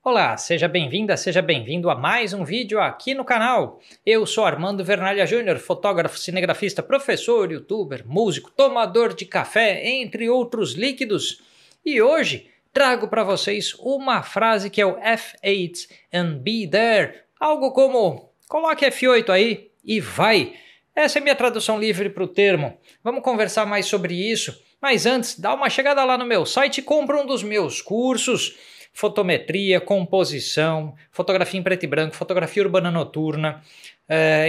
Olá, seja bem-vinda, seja bem-vindo a mais um vídeo aqui no canal. Eu sou Armando Vernalha Júnior, fotógrafo, cinegrafista, professor, youtuber, músico, tomador de café, entre outros líquidos. E hoje trago para vocês uma frase que é o F8 and be there. Algo como, coloque F8 aí e vai. Essa é a minha tradução livre para o termo. Vamos conversar mais sobre isso. Mas antes, dá uma chegada lá no meu site e compra um dos meus cursos. Fotometria, composição, fotografia em preto e branco, fotografia urbana noturna,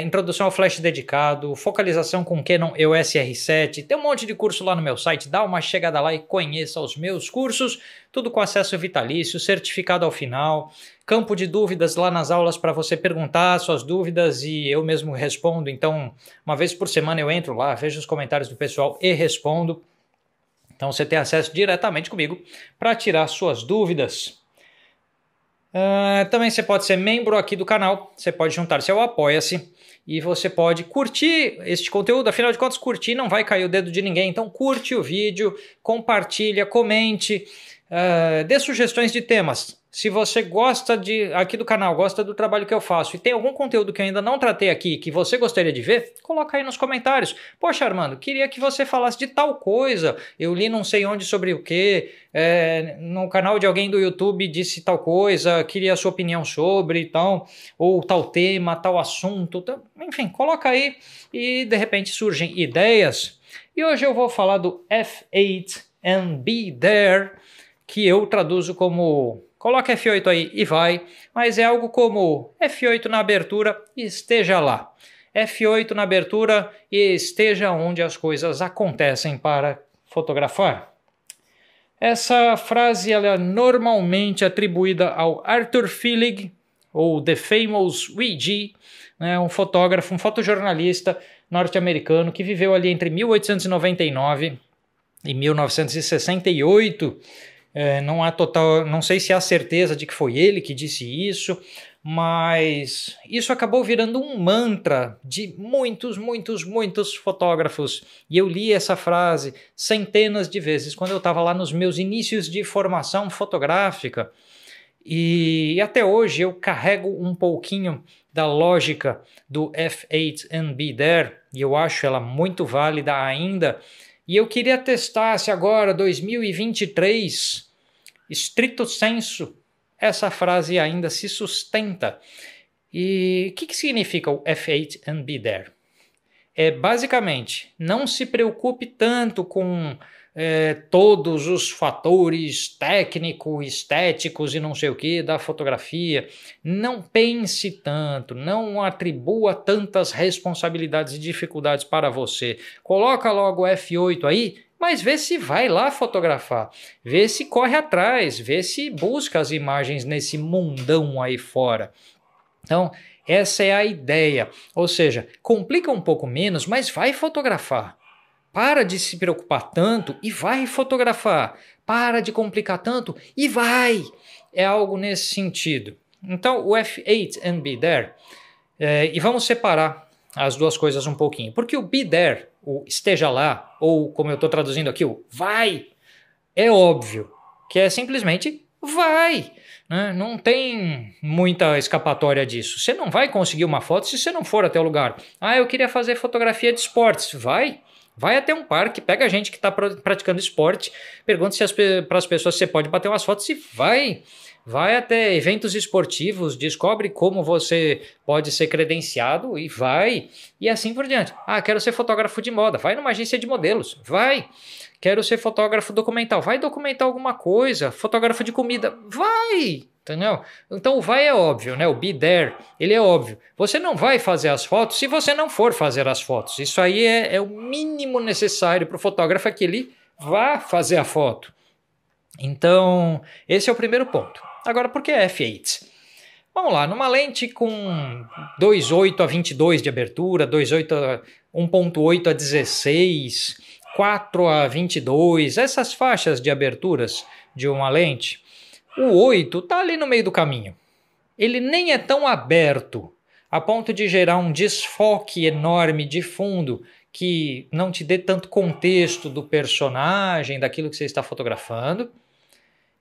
introdução ao flash dedicado, focalização com Canon EOS R7. Tem um monte de curso lá no meu site, dá uma chegada lá e conheça os meus cursos, tudo com acesso vitalício, certificado ao final, campo de dúvidas lá nas aulas para você perguntar suas dúvidas e eu mesmo respondo. Então, uma vez por semana eu entro lá, vejo os comentários do pessoal e respondo. Então você tem acesso diretamente comigo para tirar suas dúvidas. Também você pode ser membro aqui do canal, você pode juntar-se ao Apoia-se e você pode curtir este conteúdo. Afinal de contas, curtir não vai cair o dedo de ninguém. Então curte o vídeo, compartilha, comente, dê sugestões de temas. Se você gosta aqui do canal, gosta do trabalho que eu faço e tem algum conteúdo que eu ainda não tratei aqui que você gostaria de ver, coloca aí nos comentários. Poxa, Armando, queria que você falasse de tal coisa. Eu li não sei onde sobre o que, no canal de alguém do YouTube disse tal coisa, queria a sua opinião sobre tal, ou tal tema, tal assunto. Enfim, coloca aí e de repente surgem ideias. E hoje eu vou falar do F8 and be there, que eu traduzo como... Coloca F8 aí e vai, mas é algo como F8 na abertura e esteja lá. F8 na abertura e esteja onde as coisas acontecem para fotografar. Essa frase ela é normalmente atribuída ao Arthur Fleig, ou The Famous VG, né, um fotógrafo, um fotojornalista norte-americano que viveu ali entre 1899 e 1968. Não sei se há certeza de que foi ele que disse isso, mas isso acabou virando um mantra de muitos fotógrafos. E eu li essa frase centenas de vezes quando eu estava lá nos meus inícios de formação fotográfica. E até hoje eu carrego um pouquinho da lógica do F8 and be there, e eu acho ela muito válida ainda. E eu queria testar se agora, 2023... estrito sensu, essa frase ainda se sustenta. E o que significa o F8 and be there? Basicamente, não se preocupe tanto com todos os fatores técnicos, estéticos e não sei o que da fotografia. Não pense tanto, não atribua tantas responsabilidades e dificuldades para você. Coloca logo o F8 aí, mas vê se vai lá fotografar, vê se corre atrás, vê se busca as imagens nesse mundão aí fora. Então, essa é a ideia, ou seja, complica um pouco menos, mas vai fotografar. Para de se preocupar tanto e vai fotografar. Para de complicar tanto e vai. É algo nesse sentido. Então, o F8 and be there, e vamos separar as duas coisas um pouquinho, porque o be there, o esteja lá, ou como eu estou traduzindo aqui, o vai, é óbvio que é simplesmente vai, né? Não tem muita escapatória disso. Você não vai conseguir uma foto se você não for até o lugar. Eu queria fazer fotografia de esportes. Vai até um parque, pega a gente que está praticando esporte, pergunta para as pessoas se você pode bater umas fotos e vai até eventos esportivos, descobre como você pode ser credenciado e vai, e assim por diante. Quero ser fotógrafo de moda, vai numa agência de modelos, vai. Quero ser fotógrafo documental, vai documentar alguma coisa. Fotógrafo de comida, vai. Entendeu? Então o vai é óbvio, né? O be there, ele é óbvio. Você não vai fazer as fotos se você não for fazer as fotos. Isso aí é o mínimo necessário para o fotógrafo, que ele vá fazer a foto. Então, esse é o primeiro ponto. Agora, por que F8? Vamos lá, numa lente com 2.8 a 22 de abertura, 1.8 a 16, 4 a 22, essas faixas de aberturas de uma lente, o 8 está ali no meio do caminho. Ele nem é tão aberto a ponto de gerar um desfoque enorme de fundo que não te dê tanto contexto do personagem, daquilo que você está fotografando.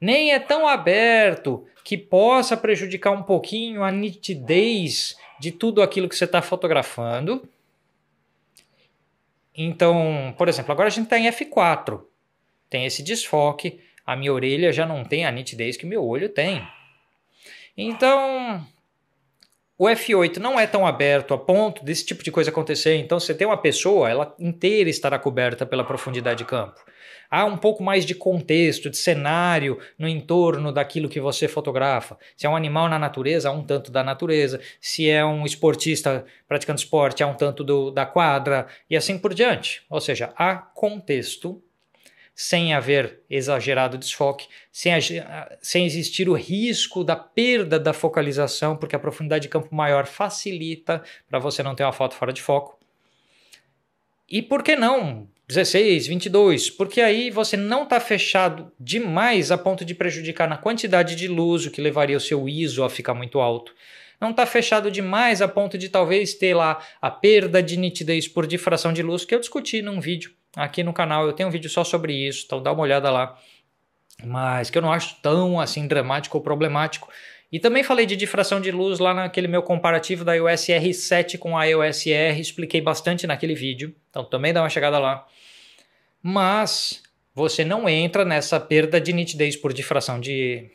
nem é tão aberto que possa prejudicar um pouquinho a nitidez de tudo aquilo que você está fotografando. Então, por exemplo, agora a gente está em f4, tem esse desfoque, a minha orelha já não tem a nitidez que o meu olho tem. Então, o f8 não é tão aberto a ponto desse tipo de coisa acontecer. Então, você tem uma pessoa, ela inteira estará coberta pela profundidade de campo. Há um pouco mais de contexto, de cenário no entorno daquilo que você fotografa. Se é um animal na natureza, há um tanto da natureza. Se é um esportista praticando esporte, há um tanto da quadra e assim por diante. Ou seja, há contexto sem haver exagerado desfoque, sem existir o risco da perda da focalização, porque a profundidade de campo maior facilita para você não ter uma foto fora de foco. E por que não 16, 22? Porque aí você não está fechado demais a ponto de prejudicar na quantidade de luz, o que levaria o seu ISO a ficar muito alto. Não está fechado demais a ponto de talvez ter lá a perda de nitidez por difração de luz, que eu discuti num vídeo aqui no canal. Eu tenho um vídeo só sobre isso, então dá uma olhada lá. Mas que eu não acho tão assim dramático ou problemático. E também falei de difração de luz lá naquele meu comparativo da iOS R7 com a iOS R, expliquei bastante naquele vídeo, então também dá uma chegada lá. Mas você não entra nessa perda de nitidez por difração de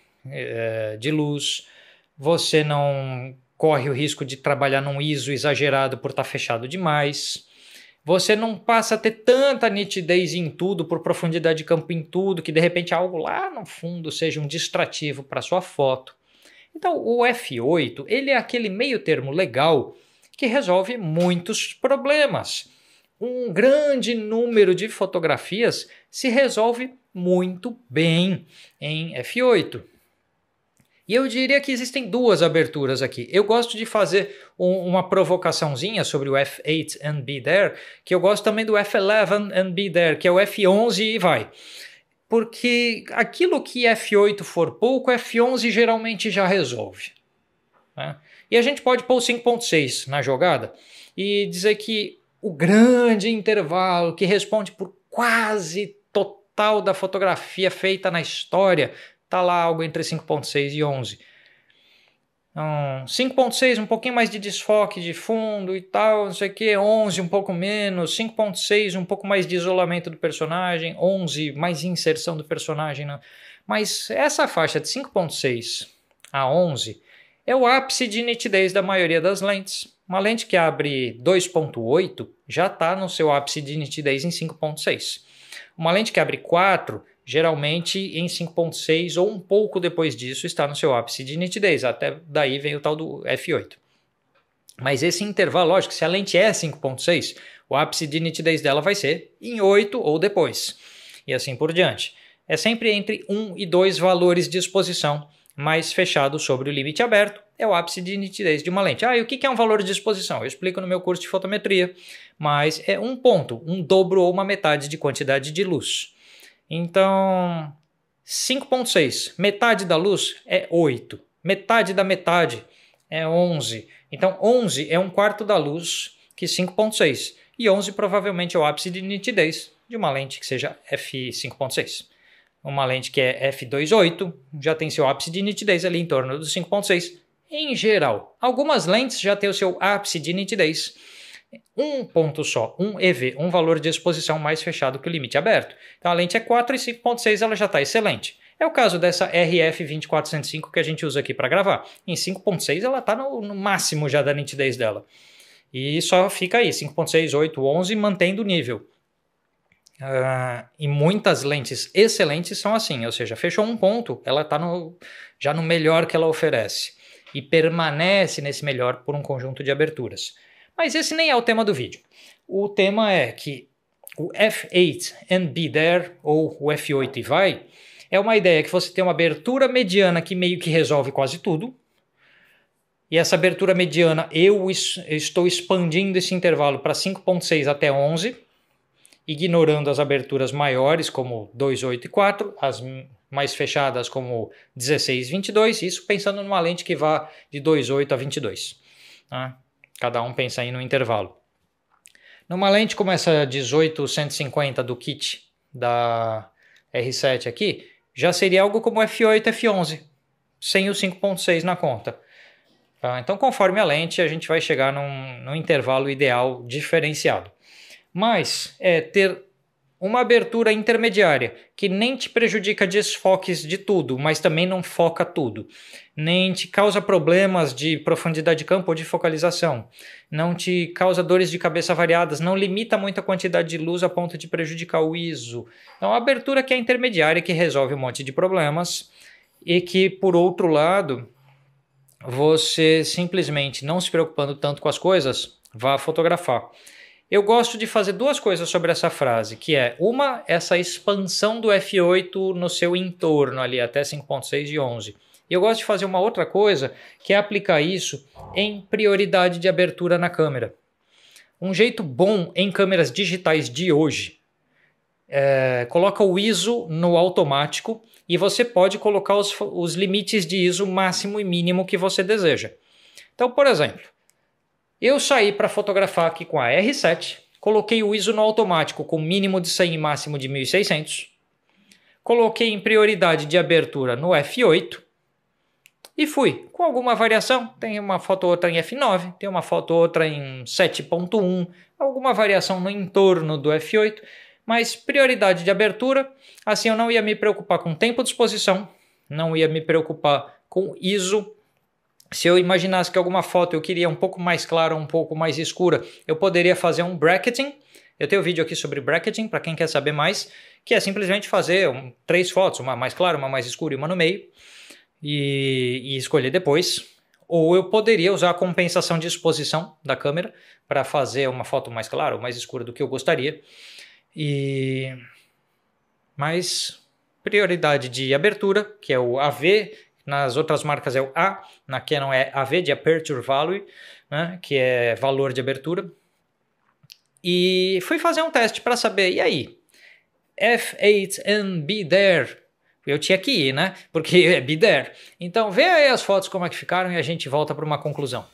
luz, você não corre o risco de trabalhar num ISO exagerado por estar fechado demais, você não passa a ter tanta nitidez em tudo, por profundidade de campo em tudo, que de repente algo lá no fundo seja um distrativo para sua foto. Então o f8 ele é aquele meio termo legal que resolve muitos problemas. Um grande número de fotografias se resolve muito bem em f8. E eu diria que existem duas aberturas aqui. Eu gosto de fazer uma provocaçãozinha sobre o f8 and be there, que eu gosto também do f11 and be there, que é o f11 e vai. Porque aquilo que f8 for pouco, f11 geralmente já resolve. Né? E a gente pode pôr o 5.6 na jogada e dizer que o grande intervalo que responde por quase total da fotografia feita na história está lá algo entre 5.6 e 11. 5.6 um pouquinho mais de desfoque de fundo e tal, não sei o que, 11 um pouco menos, 5.6 um pouco mais de isolamento do personagem, 11 mais inserção do personagem. Né? Mas essa faixa de 5.6 a 11 é o ápice de nitidez da maioria das lentes. Uma lente que abre 2.8 já está no seu ápice de nitidez em 5.6. Uma lente que abre 4 geralmente em 5.6 ou um pouco depois disso está no seu ápice de nitidez, até daí vem o tal do f8. Mas esse intervalo, lógico, se a lente é 5.6, o ápice de nitidez dela vai ser em 8 ou depois, e assim por diante. É sempre entre 1 e 2 valores de exposição mais fechado sobre o limite aberto, é o ápice de nitidez de uma lente. E o que é um valor de exposição? Eu explico no meu curso de fotometria, mas é um ponto, um dobro ou uma metade de quantidade de luz. Então, 5.6, metade da luz é 8, metade da metade é 11. Então, 11 é um quarto da luz que 5.6 e 11 provavelmente é o ápice de nitidez de uma lente que seja f5.6. Uma lente que é f2.8 já tem seu ápice de nitidez ali em torno do 5.6 em geral. Algumas lentes já têm o seu ápice de nitidez um ponto só, um EV, um valor de exposição mais fechado que o limite aberto. Então a lente é 4 e 5.6 ela já está excelente. É o caso dessa RF20405 que a gente usa aqui para gravar. Em 5.6 ela está no máximo já da nitidez dela. E só fica aí, 5.6, 8, 11 mantendo o nível. E muitas lentes excelentes são assim, ou seja, fechou um ponto, ela está já no melhor que ela oferece. E permanece nesse melhor por um conjunto de aberturas. Mas esse nem é o tema do vídeo. O tema é que o f8 and be there, ou o f8 e vai, é uma ideia que você tem uma abertura mediana que meio que resolve quase tudo. E essa abertura mediana, eu estou expandindo esse intervalo para 5.6 até 11, ignorando as aberturas maiores como 2, 8 e 4, as mais fechadas como 16 e 22, isso pensando numa lente que vá de 2.8 a 22. Tá? Cada um pensa aí no intervalo. Numa lente como essa 18-150 do kit da R7 aqui, já seria algo como f8, f11, sem o 5.6 na conta. Então, conforme a lente, a gente vai chegar num intervalo ideal diferenciado. Mas ter uma abertura intermediária, que nem te prejudica desfoques de tudo, mas também não foca tudo. Nem te causa problemas de profundidade de campo ou de focalização. Não te causa dores de cabeça variadas, não limita muito a quantidade de luz a ponto de prejudicar o ISO. Então, a abertura que é intermediária, que resolve um monte de problemas e que, por outro lado, você simplesmente não se preocupando tanto com as coisas, vá fotografar. Eu gosto de fazer duas coisas sobre essa frase, que é uma, essa expansão do f8 no seu entorno ali até 5.6 e 11. E eu gosto de fazer uma outra coisa, que é aplicar isso em prioridade de abertura na câmera. Um jeito bom em câmeras digitais de hoje, coloca o ISO no automático e você pode colocar os limites de ISO máximo e mínimo que você deseja. Então, por exemplo, eu saí para fotografar aqui com a R7, coloquei o ISO no automático com mínimo de 100 e máximo de 1600, coloquei em prioridade de abertura no f8 e fui, com alguma variação. Tem uma foto ou outra em f9, tem uma foto ou outra em 7.1, alguma variação no entorno do f8, mas prioridade de abertura, assim eu não ia me preocupar com tempo de exposição, não ia me preocupar com ISO. Se eu imaginasse que alguma foto eu queria um pouco mais clara, um pouco mais escura, eu poderia fazer um bracketing. Eu tenho um vídeo aqui sobre bracketing, para quem quer saber mais, que é simplesmente fazer 3 fotos, uma mais clara, uma mais escura e uma no meio, e escolher depois. Ou eu poderia usar a compensação de exposição da câmera para fazer uma foto mais clara ou mais escura do que eu gostaria. Mas prioridade de abertura, que é o AV, nas outras marcas é o A, na Canon é AV, de Aperture Value, né, que é valor de abertura. E fui fazer um teste para saber, e aí? F8 and be there. Eu tinha que ir, né? Porque é be there. Então vê aí as fotos como é que ficaram e a gente volta para uma conclusão.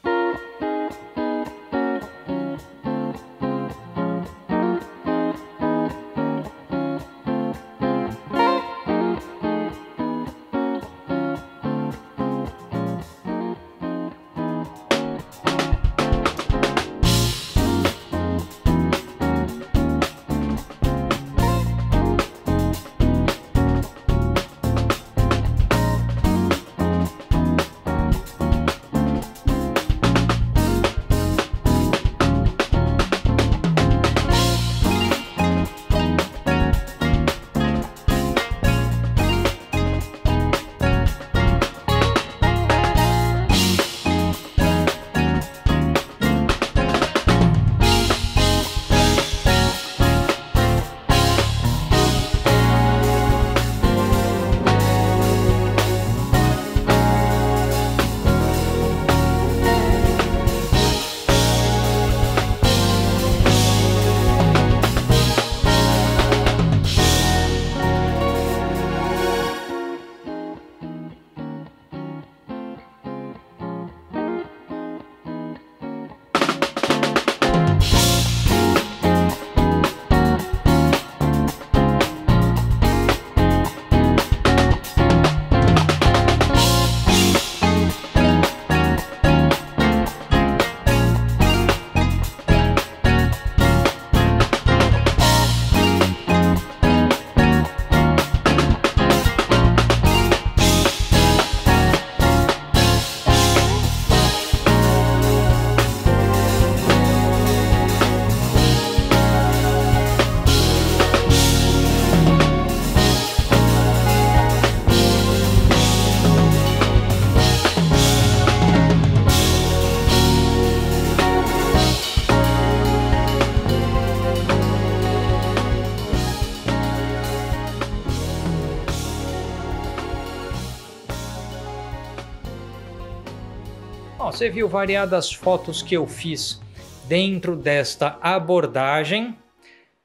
Bom, você viu variadas fotos que eu fiz dentro desta abordagem,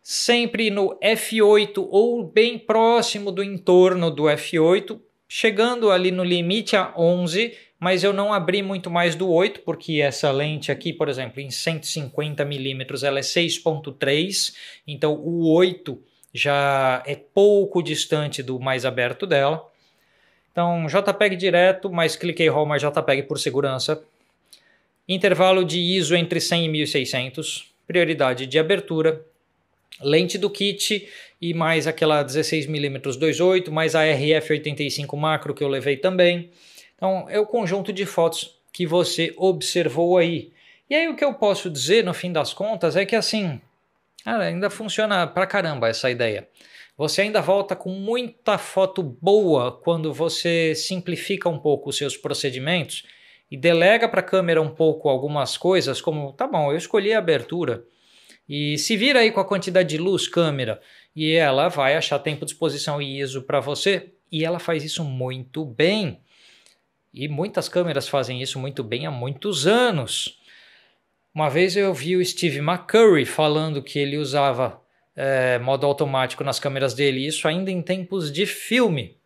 sempre no f8 ou bem próximo do entorno do f8, chegando ali no limite a 11, mas eu não abri muito mais do 8, porque essa lente aqui, por exemplo, em 150mm ela é 6.3, então o 8 já é pouco distante do mais aberto dela. Então, JPEG direto, mais cliquei RAW mais JPEG por segurança. Intervalo de ISO entre 100 e 1600. Prioridade de abertura. Lente do kit e mais aquela 16mm 2.8, mais a RF85 macro que eu levei também. Então, é o conjunto de fotos que você observou aí. E aí o que eu posso dizer no fim das contas é que assim, cara, ainda funciona pra caramba essa ideia. Você ainda volta com muita foto boa quando você simplifica um pouco os seus procedimentos e delega para a câmera um pouco algumas coisas, como, tá bom, eu escolhi a abertura e se vira aí com a quantidade de luz câmera e ela vai achar tempo de exposição e ISO para você e ela faz isso muito bem. E muitas câmeras fazem isso muito bem há muitos anos. Uma vez eu vi o Steve McCurry falando que ele usava modo automático nas câmeras dele, isso ainda em tempos de filme.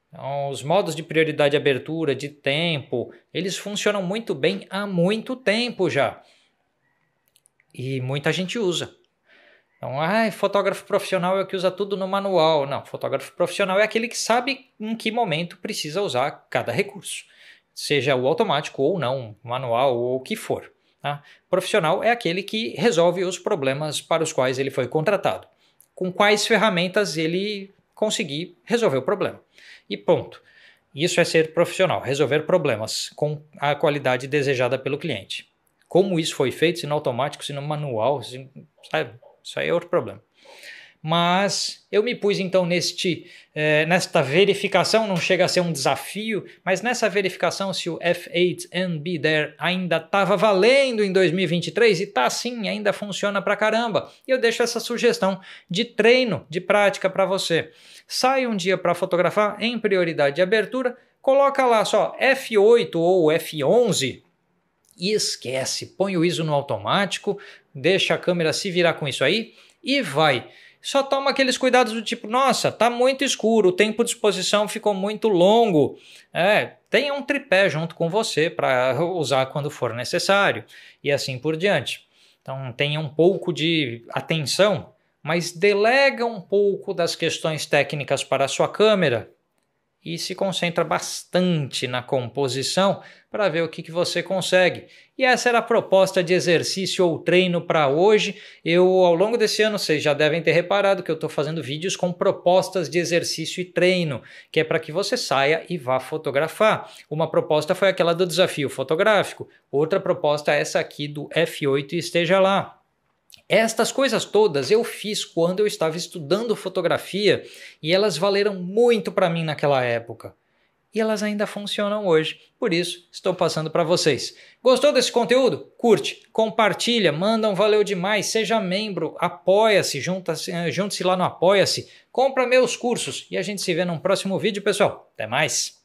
Então, os modos de prioridade de abertura, de tempo, eles funcionam muito bem há muito tempo já. E muita gente usa. Então, fotógrafo profissional é o que usa tudo no manual. Não, fotógrafo profissional é aquele que sabe em que momento precisa usar cada recurso. Seja o automático ou não, manual ou o que for. Tá? Profissional é aquele que resolve os problemas para os quais ele foi contratado. Com quais ferramentas ele conseguir resolver o problema. E ponto. Isso é ser profissional, resolver problemas com a qualidade desejada pelo cliente. Como isso foi feito, se no automático, se no manual, sabe? Isso aí é outro problema. Mas eu me pus então nesta verificação, não chega a ser um desafio, mas nessa verificação se o F8NB There ainda estava valendo em 2023 e tá sim, ainda funciona pra caramba. E eu deixo essa sugestão de treino, de prática para você. Sai um dia para fotografar em prioridade de abertura, coloca lá só F8 ou F11 e esquece, põe o ISO no automático, deixa a câmera se virar com isso aí e vai. Só toma aqueles cuidados do tipo, nossa, tá muito escuro, o tempo de exposição ficou muito longo. Tenha um tripé junto com você para usar quando for necessário e assim por diante. Então tenha um pouco de atenção, mas delega um pouco das questões técnicas para a sua câmera e se concentra bastante na composição para ver o que você consegue. E essa era a proposta de exercício ou treino para hoje. Ao longo desse ano, vocês já devem ter reparado que eu estou fazendo vídeos com propostas de exercício e treino, que é para que você saia e vá fotografar. Uma proposta foi aquela do desafio fotográfico, outra proposta é essa aqui do F8 e esteja lá. Estas coisas todas eu fiz quando eu estava estudando fotografia e elas valeram muito para mim naquela época. E elas ainda funcionam hoje, por isso estou passando para vocês. Gostou desse conteúdo? Curte, compartilha, manda um valeu demais, seja membro, apoia-se, junte-se lá no Apoia-se, compra meus cursos e a gente se vê num próximo vídeo, pessoal. Até mais!